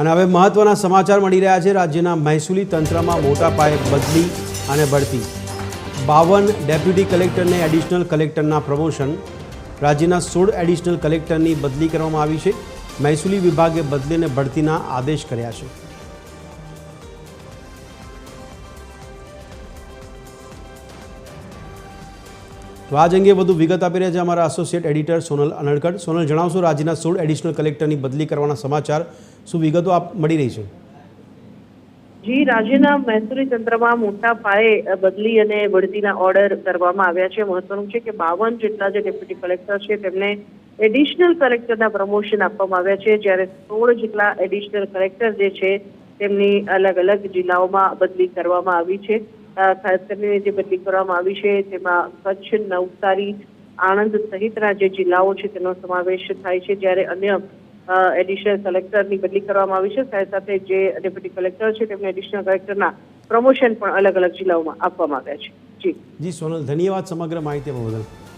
અને હવે મહત્વના સમાચાર મળી રહ્યા છે। રાજ્યના મહેસૂલી તંત્રમાં મોટા પાયે બદલી અને બઢતી। 52 ડેપ્યુટી કલેક્ટરને એડિશનલ કલેક્ટરના પ્રમોશન। રાજ્યના 16 એડિશનલ કલેક્ટરની બદલી કરવામાં આવી છે। મહેસૂલી વિભાગે બદલી અને બઢતીના આદેશ કર્યા છે। તો આજ અંગે વધુ વિગત આપી રહ્યા છે અમારા એસોસિએટ એડિટર સોનલ અનડકટ। સોનલ, જણાવશો રાજ્યના 16 એડિશનલ કલેક્ટરની બદલી કરવાના સમાચાર શું વિગતો આપ મળી રહી છે? જી, રાજ્યના મહેસૂલી તંત્રમાં મોટા પાયે બદલી અને બઢતીના ઓર્ડર કરવામાં આવ્યા છે। મહત્વનું છે કે 52 જેટલા જે ડેપ્યુટી કલેક્ટર છે તેમને એડિશનલ કલેક્ટરના પ્રમોશન આપવામાં આવ્યા છે, જ્યારે 16 જેટલા એડિશનલ કલેક્ટર જે છે તેમની અલગ અલગ જિલ્લાઓમાં બદલી કરવામાં આવી છે। ખાસ કરીને જે બદલી કરવામાં આવી છે તેમાં કચ્છ, નવસારી, આણંદ સહિતના જે જિલ્લાઓ છે તેનો સમાવેશ થાય છે, જ્યારે અન્ય એડિશનલ કલેક્ટરની બદલી કરવામાં આવી છે। સાથે સાથે જે ડેપ્યુટી કલેક્ટર છે તેમને એડિશનલ કલેક્ટરના પ્રમોશન પણ અલગ અલગ જિલ્લાઓમાં આપવામાં આવ્યા છે। જી સોનલ, ધન્યવાદ સમગ્ર માહિતી આપવા બદલ।